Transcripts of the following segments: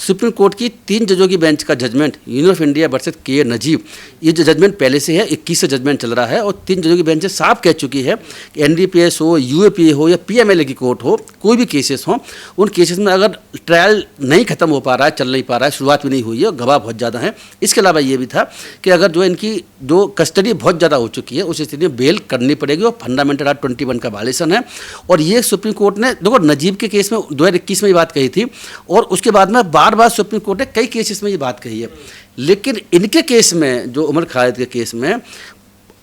Supreme court की 3 जजों की बेंच का judgment union of India versus K Najeeb, ये जो जजमेंट पहले से है 21 से जजमेंट चल रहा है और 3 जजों की बेंच साफ कह चुकी है कि एनडीपीएस हो, यूएपीए हो या पीएमएलए की कोर्ट हो, कोई भी केसेस हो, उन केसेस में अगर ट्रायल नहीं खत्म हो पा रहा है, चल नहीं पा रहा है, शुरुआत भी नहीं हुई है और गवाह बहुत ज़्यादा है। इसके अलावा ये भी था कि अगर जो इनकी जो कस्टडी बहुत ज़्यादा हो चुकी है उस स्थिति में बेल करनी पड़ेगी और फंडामेंटल राइट 21 का वायलेशन है। और ये सुप्रीम कोर्ट ने देखो नजीब के केस में 2021 में ये बात कही थी और उसके बाद में बार बार सुप्रीम कोर्ट ने कई केसेस में ये बात कही है। लेकिन इनके केस में, जो उमर खालिद के केस में,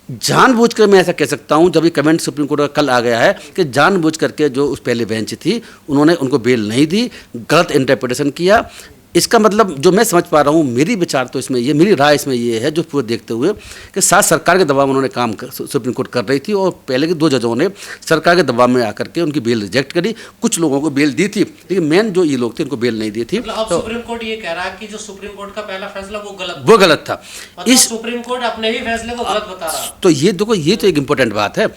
जानबूझकर मैं ऐसा कह सकता हूं, जब ये कमेंट सुप्रीम कोर्ट का कल आ गया है कि जानबूझ करके जो उस पहले बेंच थी उन्होंने उनको बेल नहीं दी, गलत इंटरप्रिटेशन किया। इसका मतलब जो मैं समझ पा रहा हूँ, मेरी विचार तो इसमें ये, मेरी राय इसमें ये है, जो पूरे देखते हुए कि साथ सरकार के दबाव में उन्होंने काम सुप्रीम कोर्ट कर रही थी और पहले के 2 जजों ने सरकार के दबाव में आकर के उनकी बेल रिजेक्ट करी। कुछ लोगों को बेल दी थी लेकिन मेन जो ये लोग थे उनको बेल नहीं दी थी। अब सुप्रीम कोर्ट ये कह रहा है कि जो सुप्रीम कोर्ट का पहला फैसला वो गलत था। इस सुप्रीम कोर्ट अपने ही फैसले को गलत बता रहा है। तो ये देखो, ये तो एक इम्पोर्टेंट बात है।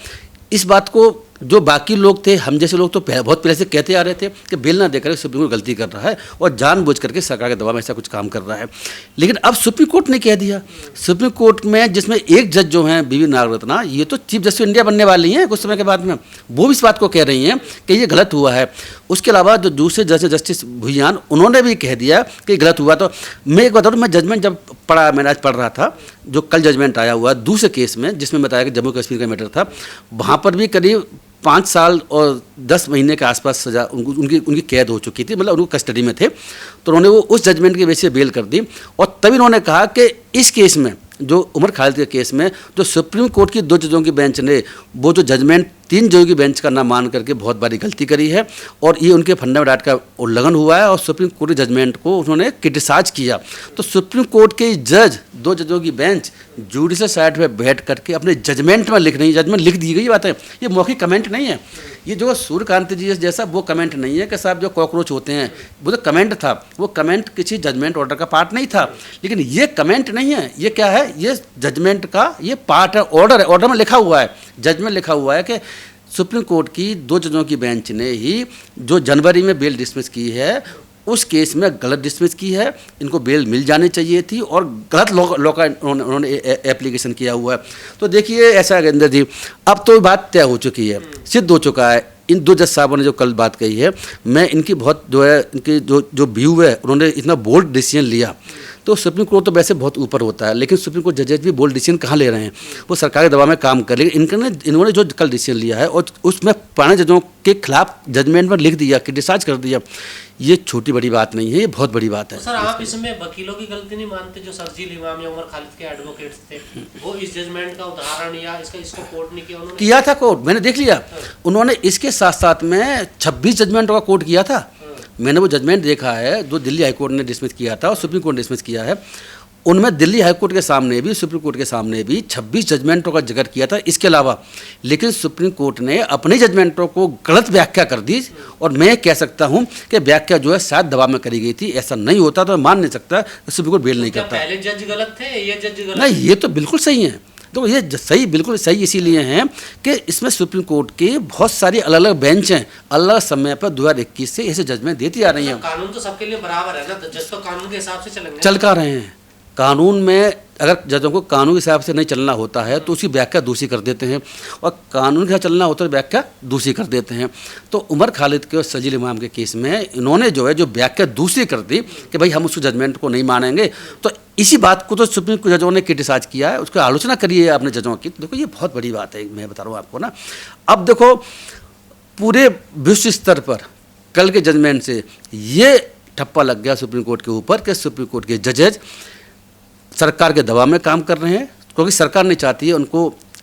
इस बात को जो बाकी लोग थे, हम जैसे लोग तो बहुत पहले से कहते आ रहे थे कि बिल ना देकर सुप्रीम कोर्ट गलती कर रहा है और जानबूझ करके सरकार के दबाव में ऐसा कुछ काम कर रहा है। लेकिन अब सुप्रीम कोर्ट ने कह दिया, सुप्रीम कोर्ट में जिसमें एक जज जो हैं बीवी नागरत्ना, ये तो चीफ जस्टिस इंडिया बनने वाली हैं कुछ समय के बाद में, वो भी इस बात को कह रही हैं कि ये गलत हुआ है। उसके अलावा जो दूसरे जज जस्टिस भुइयान, उन्होंने भी कह दिया कि गलत हुआ। तो मैं एक बता दूँ, मैं जजमेंट जब मैंने आज पढ़ रहा था, जो कल जजमेंट आया हुआ दूसरे केस में जिसमें बताया कि जम्मू कश्मीर का मैटर था, वहाँ पर भी करीब 5 साल और 10 महीने के आसपास सजा उनकी कैद हो चुकी थी, मतलब उनको कस्टडी में थे। तो उन्होंने वो उस जजमेंट की वजह से बेल कर दी और तभी उन्होंने कहा कि इस केस में, जो उमर खालिद के केस में, जो सुप्रीम कोर्ट की 2 जजों की बेंच ने वो जो जजमेंट 3 जजों की बेंच का ना मान करके बहुत बड़ी गलती करी है और ये उनके फंडामेंटल राइट का उल्लंघन हुआ है और सुप्रीम कोर्ट के जजमेंट को उन्होंने क्रिटिसाइज किया। तो सुप्रीम कोर्ट के जज, 2 जजों की बेंच जुडिशल साइड पे बैठ करके अपने जजमेंट में लिख रही है, जजमेंट लिख दी गई बात है, ये मौखिक कमेंट नहीं है। ये जो सूर्यकांत जी जैसा वो कमेंट नहीं है कि साहब जो कॉकरोच होते हैं, वो तो कमेंट था, वो कमेंट किसी जजमेंट ऑर्डर का पार्ट नहीं था। लेकिन ये कमेंट नहीं है, ये क्या है, ये जजमेंट का ये पार्ट है, ऑर्डर है, ऑर्डर में लिखा हुआ है, जजमेंट लिखा हुआ है कि सुप्रीम कोर्ट की 2 जजों की बेंच ने ही जो जनवरी में बेल डिसमिस की है, उस केस में गलत डिसमिस की है, इनको बेल मिल जानी चाहिए थी और गलत लॉ का उन्होंने एप्लीकेशन किया हुआ है। तो देखिए ऐसा है अंदर जी, अब तो बात तय हो चुकी है, सिद्ध हो चुका है। इन 2 जज साहबों ने जो कल बात कही है, मैं इनकी बहुत जो है, इनकी जो व्यू है, उन्होंने इतना बोल्ड डिसीजन लिया। तो सुप्रीम कोर्ट तो वैसे बहुत ऊपर होता है, लेकिन सुप्रीम कोर्ट जजेज भी बोल्ड डिसीजन कहाँ ले रहे हैं, वो सरकार के दबाव में काम कर रही है। इन्होंने जो कल डिसीजन लिया है और उसमें पुराने जजों के खिलाफ जजमेंट में लिख दिया, क्रिटिसाइज कर दिया, ये छोटी बड़ी बात नहीं है, ये बहुत बड़ी बात है। तो सर आप इसमें वकीलों की गलती नहीं मानते, जो शर्जील इमाम या उमर खालिद के एडवोकेट्स थे, वो इस जजमेंट का उदाहरण या इसको कोर्ट ने किया था कोर्ट, मैंने देख लिया। उन्होंने इसके साथ साथ में 26 जजमेंटों का कोर्ट किया था। मैंने वो जजमेंट देखा है जो दिल्ली हाईकोर्ट ने डिसमिस किया था और सुप्रीम कोर्ट ने डिसमिस किया है। उनमें दिल्ली हाईकोर्ट के सामने भी, सुप्रीम कोर्ट के सामने भी 26 जजमेंटों का जिक्र किया था इसके अलावा। लेकिन सुप्रीम कोर्ट ने अपनी जजमेंटों को गलत व्याख्या कर दी और मैं कह सकता हूं कि व्याख्या जो है शायद दबाव में करी गई थी। ऐसा नहीं होता तो मैं मान नहीं सकता, सुप्रीम कोर्ट बेल नहीं करता। पहले जज गलत थे, ये जज गलत नहीं, ये तो बिल्कुल सही है। तो ये सही, बिल्कुल सही इसीलिए हैं कि इसमें सुप्रीम कोर्ट के बहुत सारी अलग अलग बेंच हैं, अलग समय पर 2021 से ऐसे जजमेंट देती आ रही हैं। कानून तो सबके लिए बराबर है ना, जज तो कानून के हिसाब से चलेंगे, चल कर रहे हैं। कानून में अगर जजों को कानून के हिसाब से नहीं चलना होता है तो उसकी व्याख्या दूसरी कर देते हैं और कानून के साथ चलना होता है तो व्याख्या दूसरी कर देते हैं। तो उमर खालिद के और शर्जील इमाम के केस में इन्होंने जो है जो व्याख्या दूसरी कर दी कि भाई हम उस जजमेंट को नहीं मानेंगे, तो इसी बात को तो सुप्रीम कोर्ट जजों ने क्रिटिसाइज किया है, उसकी आलोचना करिए आपने जजों की। देखो ये बहुत बड़ी बात है, मैं बता रहा हूँ आपको ना। अब देखो पूरे विश्व स्तर पर कल के जजमेंट से ये ठप्पा लग गया सुप्रीम कोर्ट के ऊपर कि सुप्रीम कोर्ट के जजेज सरकार के दबाव में काम कर रहे हैं, क्योंकि सरकार नहीं चाहती है उनको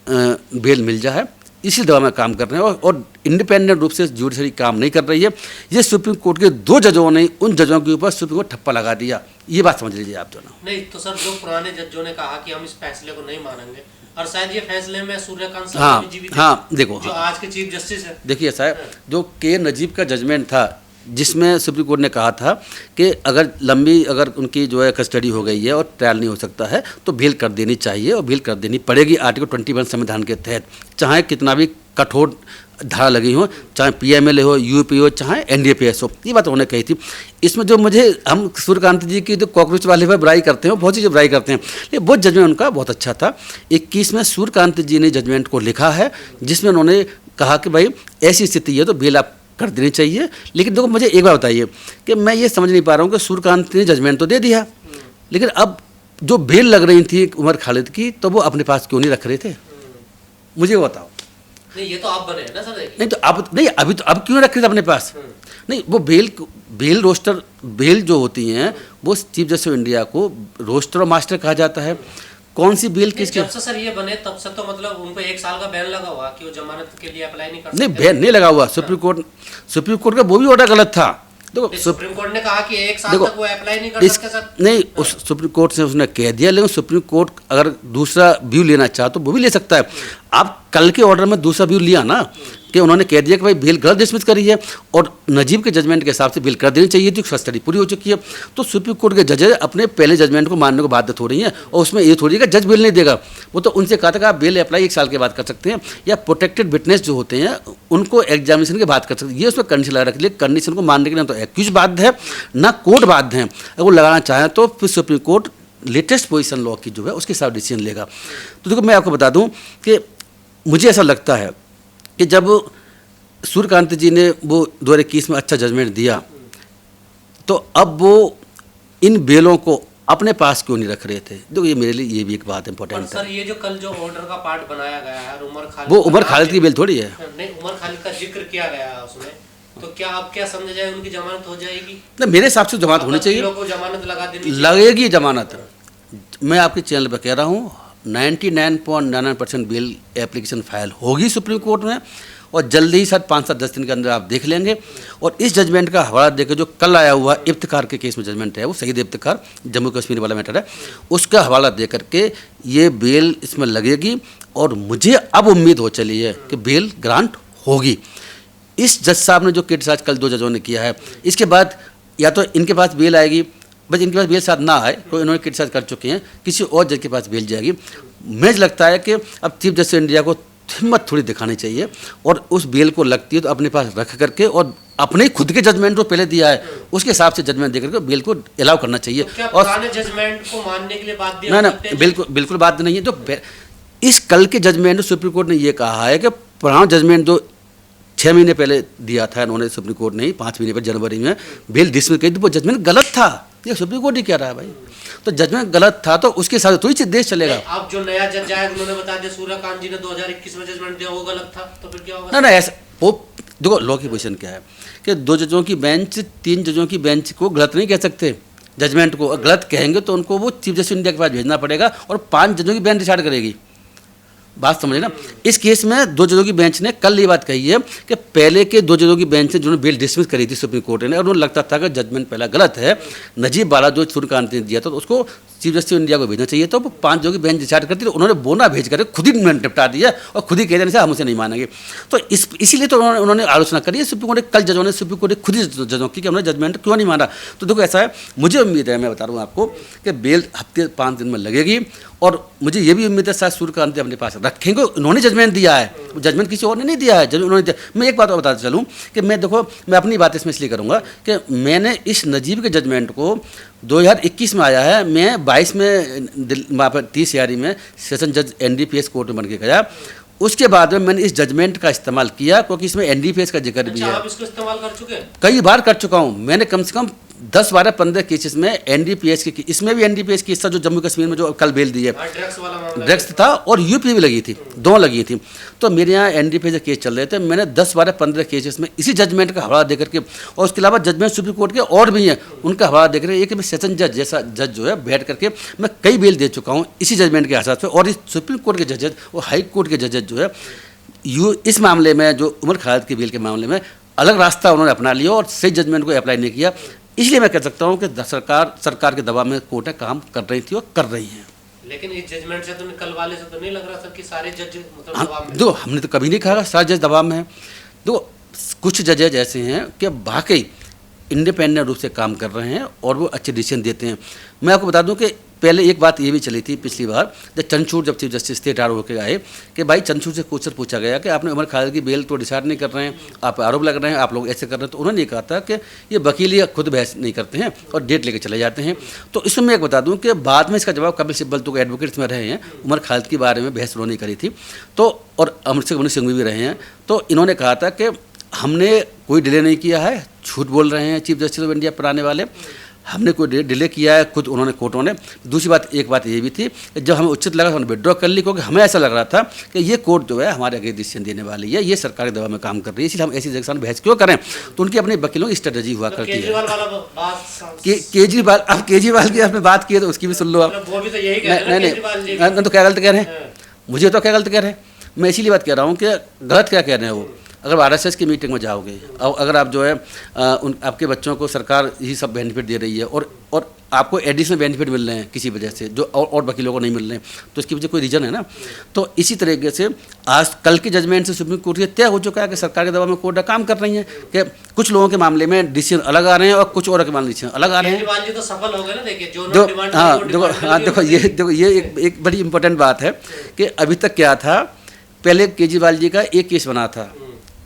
बेल मिल जाए, इसी दबाव में काम कर रहे हैं और इंडिपेंडेंट रूप से जुडिशरी काम नहीं कर रही है। ये सुप्रीम कोर्ट के 2 जजों ने उन जजों के ऊपर सुप्रीम कोर्ट ठप्पा लगा दिया, ये बात समझ लीजिए आप दोनों। नहीं तो सर, जो पुराने जजों ने कहा कि हम इस फैसले को नहीं मानेंगे और शायद ये फैसले में सूर्यकांत जी भी देखो जो आज के चीफ जस्टिस है, देखिए साहब, जो के नजीब का जजमेंट था जिसमें सुप्रीम कोर्ट ने कहा था कि अगर उनकी जो है कस्टडी हो गई है और ट्रायल नहीं हो सकता है तो बेल कर देनी चाहिए और बेल कर देनी पड़ेगी आर्टिकल 21 संविधान के तहत, चाहे कितना भी कठोर धारा लगी हो, चाहे PMLA हो, UP हो, चाहे NDPS हो, ये बात उन्होंने कही थी। इसमें जो मुझे हम सूर्यकांत जी की जो कॉकरोच वाले पर बुराई करते हैं, बहुत सी जो बुराई करते हैं, लेकिन वो जजमेंट उनका बहुत अच्छा था। 21 में सूर्यकांत जी ने जजमेंट को लिखा है, जिसमें उन्होंने कहा कि भाई ऐसी स्थिति है तो बेल आप कर देनी चाहिए। लेकिन देखो मुझे एक बात बताइए कि मैं ये समझ नहीं पा रहा हूँ कि सूर्यकांत ने जजमेंट तो दे दिया, लेकिन अब जो बेल लग रही थी उमर खालिद की, तो वो अपने पास क्यों नहीं रख रहे थे? मुझे बताओ। नहीं, ये तो आप बने हैं ना सर। नहीं तो अब नहीं, अभी तो अब क्यों रख रहे थे अपने पास? नहीं, वो बेल रोस्टर, बेल जो होती हैं वो चीफ जस्टिस ऑफ इंडिया को रोस्टर और मास्टर कहा जाता है। कौन सी बेल किसके? जब से सर ये बने तब से तो मतलब उनको 1 साल का बैन लगा हुआ कि वो जमानत के लिए अप्लाई नहीं कर सकते। नहीं, बैन नहीं लगा हुआ। सुप्रीम कोर्ट का वो भी ऑर्डर गलत था। देखो सुप्रीम कोर्ट ने कहा कि 1 साल तक वो अप्लाई नहीं कर सकते सर। नहीं, उस सुप्रीम कोर्ट से उसने कह दिया, लेकिन सुप्रीम कोर्ट अगर दूसरा व्यू लेना चाहे तो वो भी ले सकता है। आप कल के ऑर्डर में दूसरा व्यू लिया ना, कि उन्होंने कह दिया कि भाई बेल गलत डिसमिस करी है और नजीब के जजमेंट के हिसाब से बेल कर देनी चाहिए थी, कस्टडी पूरी हो चुकी है। तो सुप्रीम कोर्ट के जजेस अपने पहले जजमेंट को मानने को बाध्य हो रही हैं, और उसमें ये थोड़ी है कि जज बेल नहीं देगा। वो तो उनसे कहा था कि आप बेल अप्लाई 1 साल के बाद कर सकते हैं, या प्रोटेक्टेड विटनेस जो होते हैं उनको एग्जामिनेशन के बाद कर सकते हैं। ये उसमें कंडीशन लगा रखी है। कंडीशन को मानने के लिए तो एक्यूज बाध्य है, ना कोर्ट बाध्य है। अगर वो लगाना चाहें तो फिर supreme court latest position law की जो है उसके साथ डिसीजन लेगा। तो देखो मैं आपको बता दूं कि मुझे ऐसा लगता है कि जब सूर्यकांत जी ने वो 2021 में अच्छा जजमेंट दिया, तो अब वो इन बेलों को अपने पास क्यों नहीं रख रहे थे? देखो ये मेरे लिए ये भी एक बात इंपॉर्टेंट है। सर ये जो कल जो ऑर्डर का पार्ट बनाया गया है उमर खालिद, वो उमर खालिद की बेल थोड़ी है। नहीं, उमर खालिद का जिक्र किया गया है उसमें, तो क्या अब क्या समझा जाए उनकी जमानत हो जाएगी? नहीं, मेरे हिसाब से जमानत होनी चाहिए, को जमानत लगा देनी लगेगी जमानत। मैं आपके चैनल पर कह रहा हूँ 99.99% बेल एप्लीकेशन फाइल होगी सुप्रीम कोर्ट में, और जल्दी ही शायद 5-7-10 दिन के अंदर आप देख लेंगे। और इस जजमेंट का हवाला देकर जो कल आया हुआ इफ्तिकार के केस में जजमेंट है, वो शहीद इफ्तिकार जम्मू कश्मीर वाला मैटर है, उसका हवाला दे करके ये बेल इसमें लगेगी। और मुझे अब उम्मीद हो चली है कि बेल ग्रांट होगी। इस जज साहब ने जो क्रिटिसाइज कल 2 जजों ने किया है, इसके बाद या तो इनके पास बेल आएगी, बस इनके पास बेल साथ ना आए तो इन्होंने क्रिटिसाइज कर चुके हैं, किसी और जज के पास बेल जाएगी। मुझे लगता है कि अब चीफ जस्टिस इंडिया को हिम्मत थोड़ी दिखानी चाहिए, और उस बेल को लगती है तो अपने पास रख करके और अपने खुद के जजमेंट को पहले दिया है उसके हिसाब से जजमेंट दे करके बेल को अलाउ करना चाहिए। तो क्या और पुराने जजमेंट को मानने के लिए बाध्य ना बिल्कुल बात नहीं है। जो इस कल के जजमेंट सुप्रीम कोर्ट ने ये कहा है कि पुराना जजमेंट जो 6 महीने पहले दिया था इन्होंने, सुप्रीम कोर्ट ने 5 महीने पर जनवरी में बेल डिसमिस की, तो वो जजमेंट गलत था। ये सुप्रीम कोर्ट ही कह रहा है भाई, तो जजमेंट गलत था तो उसके साथ थोड़ी देश चलेगा। अब जो नया जज आया उन्होंने बता दिया सूर्यकांत जी ने 2021 में जजमेंट दिया वो गलत था, तो फिर क्या होगा? ना ऐसा वो देखो लॉ की पोजीशन क्या है कि 2 जजों की बेंच 3 जजों की बेंच को गलत नहीं कह सकते। जजमेंट को गलत कहेंगे तो उनको वो चीफ जस्टिस इंडिया के पास भेजना पड़ेगा, और 5 जजों की बेंच डिसाइड करेगी। बात समझे ना? इस केस में 2 जजों की बेंच ने कल ये बात कही है कि पहले के 2 जजों की बेंच ने जिन्होंने बेल डिसमिस करी थी सुप्रीम कोर्ट ने, और उन्हें लगता था कि जजमेंट पहला गलत है, नजीब वाला जो सूर्यकांत ने दिया था तो उसको चीफ जस्टिस इंडिया को भेजना चाहिए, तो 5 जजों की बेंच डिसाइड करती थी। उन्होंने बोना भेज कर खुद ही निपटा दिया और खुद ही कह देने से हम उसे नहीं मानेंगे। तो इसीलिए तो उन्होंने आलोचना करी है सुप्रीम कोर्ट ने। कल जजों ने सुप्रीम कोर्ट ने खुद ही जजों की कि हमने जजमेंट क्यों नहीं माना। तो देखो ऐसा है, मुझे उम्मीद है, मैं बता रहा हूँ आपको कि बेल हफ्ते 5 दिन में लगेगी, और मुझे ये भी उम्मीद है शायद सूर्यकांत अपने पास रखेंगे। उन्होंने जजमेंट दिया है, जजमेंट किसी और ने नहीं दिया है, जब उन्होंने दिया। मैं एक बात और बताते चलूँ कि मैं अपनी बात इसमें इसलिए करूँगा कि मैंने इस नजीब के जजमेंट को 2021 में आया है, मैं 22 में वहाँ पर 30 यारी में सेशन जज NDPS कोर्ट में बन के गया। उसके बाद में मैंने इस जजमेंट का इस्तेमाल किया, क्योंकि इसमें NDPS का जिक्र भी है। आप इसको इस्तेमाल कर चुके हैं? कई बार कर चुका हूँ मैंने, कम से कम 10-12-15 केसेस में NDPS की, इसमें भी NDPS की हिस्सा जो जम्मू कश्मीर में जो कल बेल दी है, ड्रग्स था, और UP भी लगी थी, 2 लगी थी। तो मेरे यहाँ NDPS केस चल रहे थे, मैंने 10-12-15 केसेस में इसी जजमेंट का हवाला देकर के, और उसके अलावा जजमेंट सुप्रीम कोर्ट के और भी हैं उनका हवाला देकर एक मैं सेशन जज जैसा जज जो है बैठ करके मैं कई बेल दे चुका हूँ इसी जजमेंट के हिसाब से। और इस सुप्रीम कोर्ट के जजेज और हाई कोर्ट के जजेज जो है इस मामले में, जो उमर खालिद की बेल के मामले में अलग रास्ता उन्होंने अपना लिया और सही जजमेंट को अप्लाई नहीं किया। इसलिए मैं कह सकता हूँ कि सरकार के दबाव में कोर्टें काम कर रही थी और कर रही हैं। लेकिन इस जजमेंट से तो कल वाले से तो नहीं लग रहा सर कि सारे जज मतलब दबाव में? दो हमने तो कभी नहीं कहा सारे जज दबाव में हैं। दो कुछ जजेज ऐसे हैं कि वाकई इंडिपेंडेंट रूप से काम कर रहे हैं और वो अच्छे डिसीजन देते हैं। मैं आपको बता दूं कि पहले एक बात ये भी चली थी पिछली बार जब चंद्रचूड़ जब चीफ जस्टिस थे रिटायर होकर आए कि भाई चंद्रचूड़ से क्वेश्चन पूछा गया कि आपने उमर खालिद की बेल तो डिसाइड नहीं कर रहे हैं, आप आरोप लग रहे हैं, आप लोग ऐसे कर रहे हैं। तो उन्होंने ये कहा था कि ये वकील ही खुद बहस नहीं करते हैं और डेट लेके चले जाते हैं। तो इसमें मैं एक बता दूं कि बाद में इसका जवाब कपिल सिब्बल तो एडवोकेट्स में रहे हैं, उमर खालिद के बारे में बहस उन्होंने करी थी, तो और अमृतसर सिंह भी रहे हैं। तो इन्होंने कहा था कि हमने कोई डिले नहीं किया है, झूठ बोल रहे हैं चीफ जस्टिस ऑफ इंडिया पर आने वाले, हमने कोई डिले किया है खुद उन्होंने कोर्टों ने। दूसरी बात एक बात ये भी थी कि जब हमें उचित लगा तो हमने विड्रॉ कर ली, क्योंकि हमें ऐसा लग रहा था कि ये कोर्ट जो है हमारे आगे डिसीजन देने वाली है, ये सरकारी दबाव में काम कर रही है, इसलिए हम ऐसी जगह से बहस क्यों करें। तो उनकी अपने वकीलों की स्ट्रेटजी हुआ करती है। केजरीवाल, अब केजरीवाल की आपने बात की है तो उसकी भी सुन लो आप। नहीं तो क्या गलत कह रहे हैं, मुझे तो क्या गलत कह रहे हैं, मैं इसीलिए बात कह रहा हूँ कि गलत क्या कह रहे हैं वो। अगर आरएसएस की मीटिंग में जाओगे और अगर आप जो है आपके बच्चों को सरकार यही सब बेनिफिट दे रही है और आपको एडिशनल बेनिफिट मिल रहे हैं किसी वजह से जो और वकीलों को नहीं मिल रहे हैं, तो इसकी वजह कोई रीज़न है ना। तो इसी तरीके से आज कल के जजमेंट से सुप्रीम कोर्ट ये तय हो चुका है कि सरकार के दबाव में कोर्ट काम कर रही है कि कुछ लोगों के मामले में डिसीजन अलग आ रहे हैं और कुछ और के मामले डिसीजन अलग आ रहे हैं। तो सफल हो गए ना, देखिए जो देखो ये एक बड़ी इंपॉर्टेंट बात है कि अभी तक क्या था, पहले केजरीवाल जी का एक केस बना था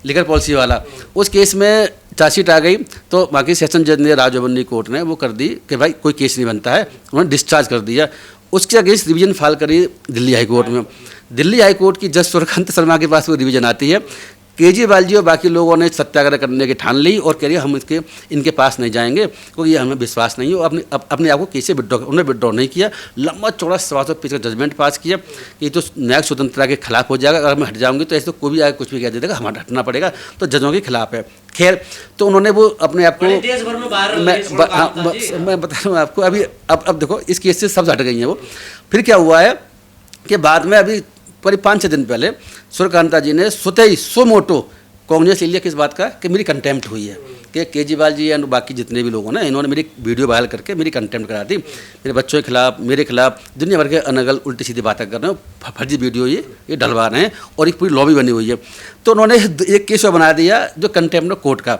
लीगल पॉलिसी वाला, उस केस में चार्जशीट आ गई तो बाकी सेशन जज ने राजबंदी कोर्ट ने वो कर दी कि भाई कोई केस नहीं बनता है, उन्होंने डिस्चार्ज कर दिया। उसके अगेंस्ट रिवीजन फाइल करी दिल्ली हाई कोर्ट में। दिल्ली हाई कोर्ट की जज सूर्यकांत शर्मा के पास वो रिवीजन आती है। केजरीवाल जी और बाकी लोगों ने सत्याग्रह करने की ठान ली और कह रही हम इनके पास नहीं जाएंगे क्योंकि ये हमें विश्वास नहीं हो। अपने आप को कैसे विड्रॉ, उन्होंने विड्रॉ नहीं किया, लंबा चौड़ा 700 पेज का जजमेंट पास किया कि तो न्यायिक स्वतंत्रता के खिलाफ हो जाएगा, अगर मैं हट जाऊंगी तो ऐसे तो कोई भी आगे कुछ भी कह देगा, हमारा हटना पड़ेगा, तो जजों के खिलाफ है। खैर तो उन्होंने वो अपने आप को मैं बता रहा हूँ आपको अभी अब देखो इस केस से सब हट गई हैं वो। फिर क्या हुआ है कि बाद में अभी करीब 5-6 दिन पहले सूर्यकांता जी ने स्वतः ही सो मोटो कांग्रेस ले लिया किस बात का कि मेरी कंटेम्प्ट हुई है कि केजरीवाल जी एंड बाकी जितने भी लोगों ने इन्होंने मेरी वीडियो वायरल करके मेरी कंटेम्प्ट करा दी, मेरे बच्चों के खिलाफ, मेरे खिलाफ दुनिया भर के अनगल उल्टी सीधी बातें कर रहे हैं, फर्जी वीडियो ये डलवा रहे हैं और एक पूरी लॉबी बनी हुई है। तो उन्होंने एक केस बना दिया जो कंटेम्प्ट कोर्ट का।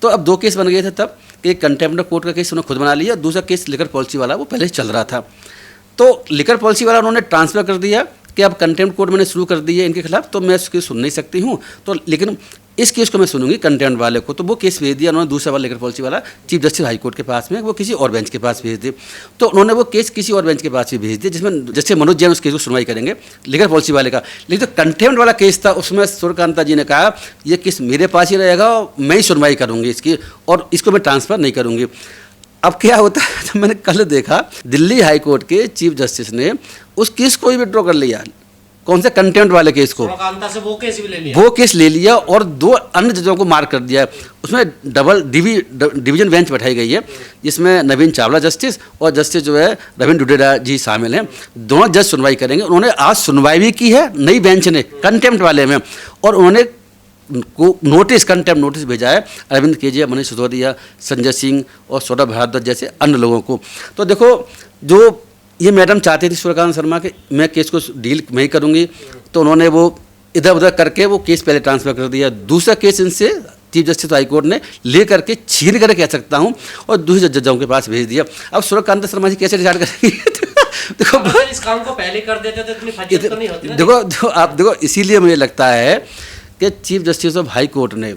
तो अब 2 केस बन गए थे तब, एक कंटेम्प्ट कोर्ट का केस उन्होंने खुद बना लिया, दूसरा केस लिकर पॉलिसी वाला वो पहले चल रहा था। तो लिकर पॉलिसी वाला उन्होंने ट्रांसफ़र कर दिया कि अब कंटेम्प्ट कोर्ट मैंने शुरू कर दी है इनके खिलाफ, तो मैं उसकी सुन नहीं सकती हूँ, तो लेकिन इस केस को मैं सुनूंगी कंटेम्प्ट वाले को। तो वो केस भेज दिया उन्होंने, दूसरा वाला लीगल पॉलिसी वाला चीफ जस्टिस हाई कोर्ट के पास में, वो किसी और बेंच के पास भेज दिए। तो उन्होंने वो केस किसी और बेंच के पास भी भेज दिया जिसमें जैसे मनोज जैन उस केस को सुनवाई करेंगे लीगल पॉलिसी वाले का। लेकिन जो कंटेम्प्ट वाला केस था उसमें सूर्यकांता जी ने कहा ये केस मेरे पास ही रहेगा और मैं ही सुनवाई करूँगी इसकी और इसको मैं ट्रांसफ़र नहीं करूँगी। अब क्या होता है, तो मैंने कल देखा दिल्ली हाई कोर्ट के चीफ जस्टिस ने उस केस को ही विड्रॉ कर लिया। कौन से कंटेम्प्ट वाले केस को, से वो केस ले लिया और 2 अन्य जजों को मार्क कर दिया। उसमें डबल डिवीजन बेंच बैठाई गई है जिसमें नवीन चावला जस्टिस और जस्टिस जो है रविंद्र डुडेरा जी शामिल हैं। दोनों जज सुनवाई करेंगे। उन्होंने आज सुनवाई भी की है नई बेंच ने कंटेम्प्ट वाले में, और उन्होंने को नोटिस कंटेम्प्ट नोटिस भेजा है अरविंद केजरीवाल, मनीष सिसोदिया, संजय सिंह और सौरभ भारद्वाज जैसे अन्य लोगों को। तो देखो जो ये मैडम चाहती थी सूर्यकांत शर्मा के मैं केस को डील मैं ही करूँगी, तो उन्होंने वो इधर उधर करके वो केस पहले ट्रांसफ़र कर दिया। दूसरा केस इनसे चीफ जस्टिस हाई कोर्ट ने ले करके छीन कर कह सकता हूँ और दूसरे जजों के पास भेज दिया। अब सूर्यकांत शर्मा जी कैसे डिसाइड करेंगे? देखो इस काम को पहले कर देते तो इतनी फजीहत तो नहीं होती ना। देखो आप देखो, इसीलिए मुझे लगता है कि chief justice of high court ने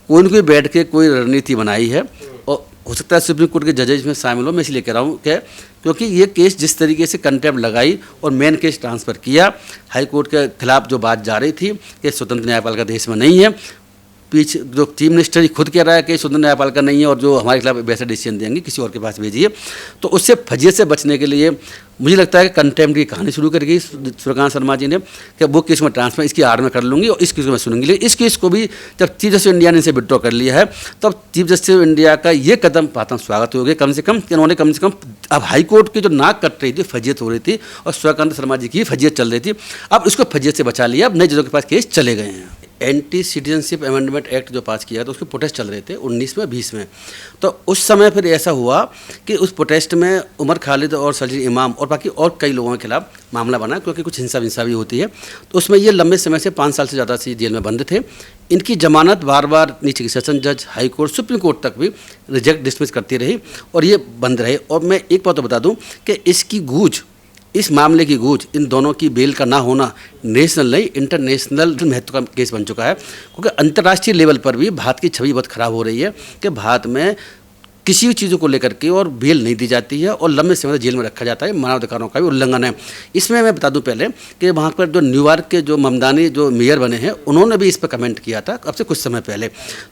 कोई न कोई बैठ के कोई रणनीति बनाई है और हो सकता है सुप्रीम कोर्ट के जजेज में शामिल हो। मैं इसलिए कह रहा हूँ कि क्योंकि ये केस जिस तरीके से कंटेम्प्ट लगाई और मेन केस ट्रांसफ़र किया, हाई कोर्ट के खिलाफ जो बात जा रही थी कि स्वतंत्र न्यायपालिका देश में नहीं है, पीछे जो चीफ मिनिस्टर ही खुद कह रहा है कि स्वतंत्र न्यायपालिका नहीं है और जो हमारे खिलाफ वैसा डिसीजन देंगे किसी और के पास भेजिए। तो उससे फजीयत से बचने के लिए मुझे लगता है कि कंटेम्प्ट की कहानी शुरू करेगी सूर्यकांत शर्मा जी ने कि वो केस में ट्रांसफर इसकी आड़ में कर लूँगी और इस केस को मैं सुनूंगी। लेकिन इस केस को भी जब चीफ जस्टिस इंडिया ने इसे विड्रॉ कर लिया है तब चीफ जस्टिस इंडिया का ये कदम पाता स्वागत हो गया कम से कम कि उन्होंने कम से कम अब हाई कोर्ट की जो नाक कट रही थी, फजीयत हो रही थी और सूर्यकांत शर्मा जी की फजीयत चल रही थी, अब इसको फजीयत से बचा लिया। अब नए जजों के पास केस चले गए हैं। एंटी सिटीजनशिप अमेंडमेंट एक्ट जो पास किया था उसके प्रोटेस्ट चल रहे थे 19 में 20 में। तो उस समय फिर ऐसा हुआ कि उस प्रोटेस्ट में उमर खालिद और सरजील इमाम और बाकी और कई लोगों के खिलाफ मामला बना, क्योंकि कुछ हिंसा विंसा भी होती है। तो उसमें ये लंबे समय से 5 साल से ज़्यादा से जेल में बंद थे। इनकी जमानत बार बार नीचे की सेशन जज, हाई कोर्ट, सुप्रीम कोर्ट तक भी रिजेक्ट डिसमिस करती रही और ये बंद रहे। और मैं एक बात तो बता दूं कि इसकी गूंज, इस मामले की गूंज, इन दोनों की बेल का ना होना नेशनल नहीं इंटरनेशनल महत्व का केस बन चुका है, क्योंकि अंतर्राष्ट्रीय लेवल पर भी भारत की छवि बहुत खराब हो रही है कि भारत में किसी भी चीज़ों को लेकर के और बेल नहीं दी जाती है और लंबे समय तक जेल में रखा जाता है। मानवाधिकारों का भी उल्लंघन है। इसमें मैं बता दूं पहले कि वहाँ पर जो न्यूयॉर्क के जो ममदानी जो मेयर बने हैं उन्होंने भी इस पर कमेंट किया था अब से कुछ समय पहले।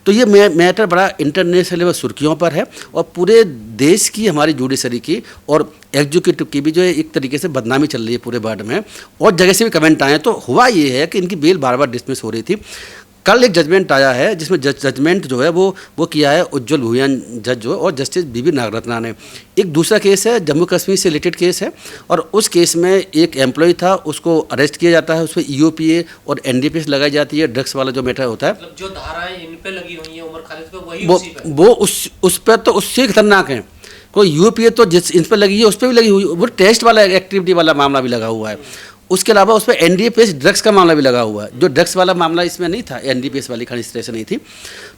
तो ये मैटर बड़ा इंटरनेशनल लेवल सुर्खियों पर है और पूरे देश की हमारी जुडिशरी की और एग्जीक्यूटिव की भी जो है एक तरीके से बदनामी चल रही है पूरे वर्ल्ड में, और जगह से भी कमेंट आए। तो हुआ ये है कि इनकी बेल बार बार डिसमिस हो रही थी। कल एक जजमेंट आया है जिसमें जजमेंट जो है वो किया है उज्ज्वल भुवियान जज जो और जस्टिस बीबी नागरत्ना ने। एक दूसरा केस है जम्मू कश्मीर से रिलेटेड केस है और उस केस में एक एम्प्लॉय था, उसको अरेस्ट किया जाता है, उस पर EOPA और NDPS लगाई जाती है, ड्रग्स वाला जो मैटर होता है। मतलब जो धाराएं इन पे लगी हुई हैं उमर खालिद पे, वही वो उसी पे। वो उस पर तो उससे खतरनाक है। कोई UPA तो जिस इन पर लगी है उस पर भी लगी हुई, वो टेस्ट वाला एक्टिविटी वाला मामला भी लगा हुआ है। उसके अलावा उस पर NDPS ड्रग्स का मामला भी लगा हुआ है। जो ड्रग्स वाला मामला इसमें नहीं था, NDPS वाली खाली इस तरह से नहीं थी,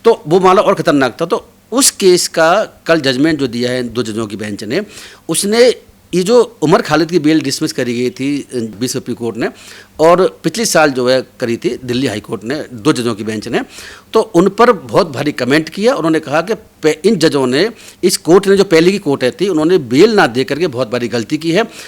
तो वो मामला और खतरनाक था। तो उस केस का कल जजमेंट जो दिया है 2 जजों की बेंच ने, उसने ये जो उमर खालिद की बेल डिसमिस करी गई थी 20 सुप्रीम कोर्ट ने और पिछले साल जो है करी थी दिल्ली हाई कोर्ट ने 2 जजों की बेंच ने, तो उन पर बहुत भारी कमेंट किया। उन्होंने कहा कि इन जजों ने, इस कोर्ट ने जो पहले की कोर्ट थी, उन्होंने बेल ना दे करके बहुत बड़ी गलती की है